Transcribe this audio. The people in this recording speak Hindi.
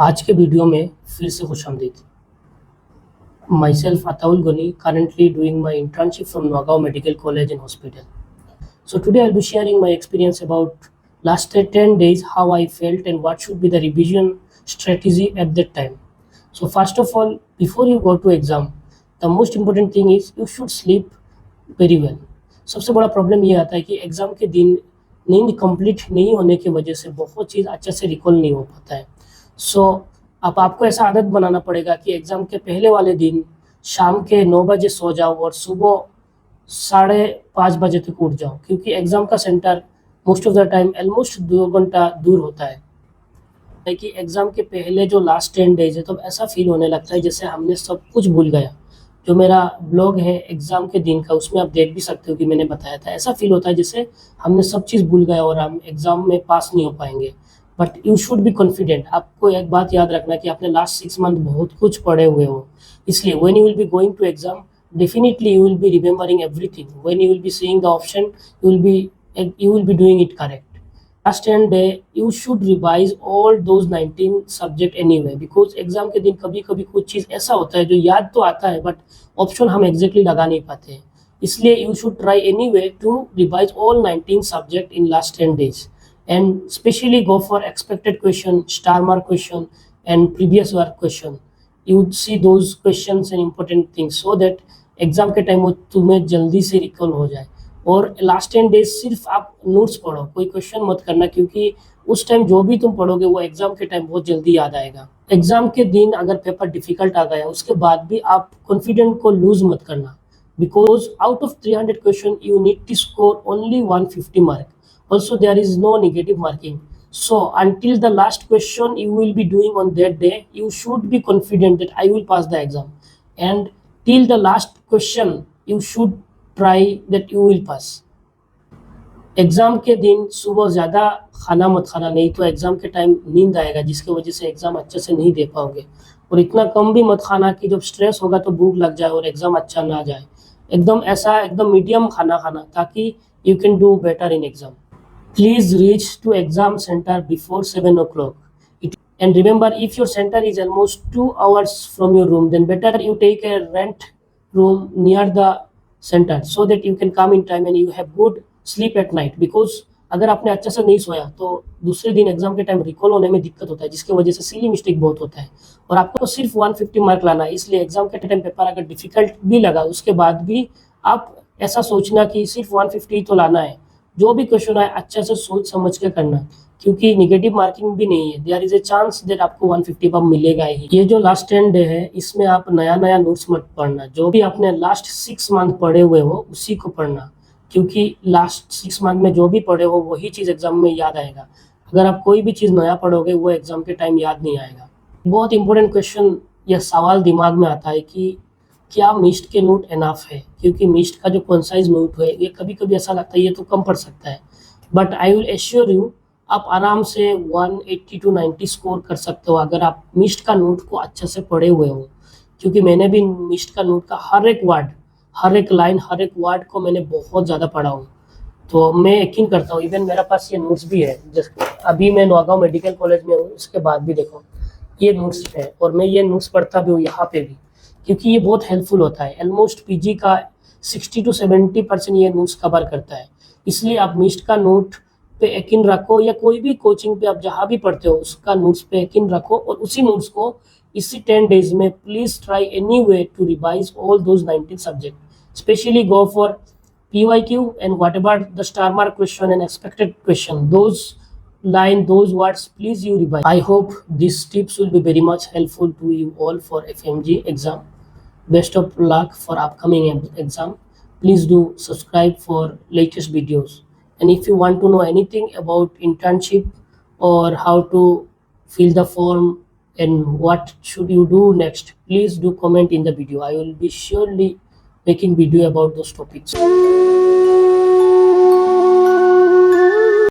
आज के वीडियो में फिर से खुशामदीद। Myself Ataul Gani, currently doing my internship from Nagaon Medical College and Hospital. So today I'll be sharing my experience about last 10 days, how I felt and what should be the revision strategy at that time. So first of all, before you go to exam, the most important thing is you should sleep very well. सबसे बड़ा प्रॉब्लम ये आता है कि एग्ज़ाम के दिन नींद कंप्लीट नहीं होने की वजह से बहुत चीज़ अच्छे से रिकॉल नहीं हो पाता है। सो अब आपको ऐसा आदत बनाना पड़ेगा कि एग्ज़ाम के पहले वाले दिन शाम के 9 बजे सो जाओ और सुबह 5:30 बजे तक उठ जाओ, क्योंकि एग्ज़ाम का centre most of the time almost 2 घंटा दूर होता है कि एग्ज़ाम के पहले जो लास्ट 10 डेज़ है, तो ऐसा फ़ील होने लगता है जैसे हमने सब कुछ भूल गया। जो मेरा ब्लॉग है एग्ज़ाम के दिन का, उसमें आप देख भी सकते हो कि मैंने बताया था, ऐसा फ़ील होता है जैसे हमने सब चीज़ भूल गए और हम एग्ज़ाम में पास नहीं हो पाएँगे। But you should be confident. आपको एक बात याद रखना कि आपने लास्ट 6 मंथ बहुत कुछ पढ़े हुए हो, इसलिए when you will be going to exam, definitely you will be remembering everything. When you will be seeing the option, you will be doing it correct. Last 10 day you should revise all those 19 subject anyway, because exam के दिन कभी कभी कुछ चीज़ ऐसा होता है जो याद तो आता है बट ऑप्शन हम एग्जैक्टली लगा नहीं पाते हैं, इसलिए you should try anyway to revise all 19 subject in last 10 days and specially go for expected question, star mark question and previous work question. You would see those questions and important things so that exam के टाइम वो तुम्हें जल्दी से रिकॉल हो जाए। और लास्ट 10 डेज सिर्फ आप नोट्स पढ़ो, कोई क्वेश्चन मत करना, क्योंकि उस टाइम जो भी तुम पढ़ोगे वो एग्जाम के टाइम बहुत जल्दी याद आएगा। एग्जाम के दिन अगर पेपर डिफिकल्ट आ गया उसके बाद भी आप कॉन्फिडेंट को लूज मत करना, because out of 300 question you need to score only 150 mark. Also there is no negative marking. So until the last question you will be doing on that day, you should be confident that I will pass the exam, and till the last question you should try that you will pass. Exam के दिन सुबह ज़्यादा खाना मत खाना, नहीं तो एग्ज़ाम के टाइम नींद आएगा जिसकी वजह से एग्ज़ाम अच्छे से नहीं दे पाओगे। और इतना कम भी मत खाना कि जब स्ट्रेस होगा तो भूख लग जाए और एग्ज़ाम अच्छा ना जाए। एकदम मीडियम खाना खाना, ताकि you can do better in exam. Please reach to exam center before 7 o'clock. And remember, if your center is almost 2 hours from your room, then better you take a rent room near the center so that you can come in time and you have good sleep at night. Because अगर आपने अच्छे से नहीं सोया तो दूसरे दिन एग्जाम के टाइम रिकॉल होने में दिक्कत होता है, जिसकी वजह से सिली मिस्टेक बहुत होता है। और आपको सिर्फ 150 मार्क लाना है, इसलिए एग्जाम के टाइम पेपर अगर डिफिकल्ट भी लगा उसके बाद भी आप ऐसा सोचना कि सिर्फ 150 तो लाना है। जो भी क्वेश्चन आए अच्छे से सोच समझ के करना, क्योंकि निगेटिव मार्किंग भी नहीं है, there is a chance that आपको 150 पर मिलेगा ही। ये जो लास्ट 10 डे है इसमें आप नया नोट्स मत पढ़ना, जो भी आपने लास्ट 6 मंथ पढ़े हुए हो उसी को पढ़ना, क्योंकि लास्ट 6 मंथ में जो भी पढ़े हो वही चीज़ एग्जाम में याद आएगा। अगर आप कोई भी चीज़ नया पढ़ोगे वो एग्जाम के टाइम याद नहीं आएगा। बहुत इंपॉर्टेंट क्वेश्चन या सवाल दिमाग में आता है कि क्या मिस्ट के नोट एनफ है, क्योंकि मिस्ट का जो कंसाइज नोट है ये कभी कभी ऐसा लगता है ये तो कम पड़ सकता है, but I will assure you आप आराम से 180 to 90 स्कोर कर सकते हो अगर आप मिस्ट का नोट को अच्छे से पढ़े हुए हो। क्योंकि मैंने भी मिस्ट का नोट का हर एक वर्ड, हर एक लाइन, हर एक वर्ड को मैंने बहुत ज़्यादा पढ़ा हूँ, तो मैं यकीन करता हूँ। इवन मेरे पास ये नोट्स भी है, अभी मैं नौगांव मेडिकल कॉलेज में हूँ, उसके बाद भी देखो ये नोट्स है और मैं ये नोट्स पढ़ता भी हूँ यहाँ पे भी, क्योंकि ये बहुत हेल्पफुल होता है। ऑलमोस्ट पीजी का 60 to 70% ये नोट्स कवर करता है, इसलिए आप मिस्ट का नोट पे यकीन रखो, या कोई भी कोचिंग पे आप जहाँ भी पढ़ते हो उसका नोट्स पे यकीन रखो, और उसी नोट्स को इसी 10 डेज में please try any way to revise all those 19 subject, especially go for PYQ and whatever the star mark question and expected question, those words please you revise. I hope these tips will be very much helpful to you all for FMG exam. Best of luck for upcoming exam. Please do subscribe for latest videos, and if you want to know anything about internship or how to fill the form and what should you do next, please do comment in the video. I will be surely making video about those topics.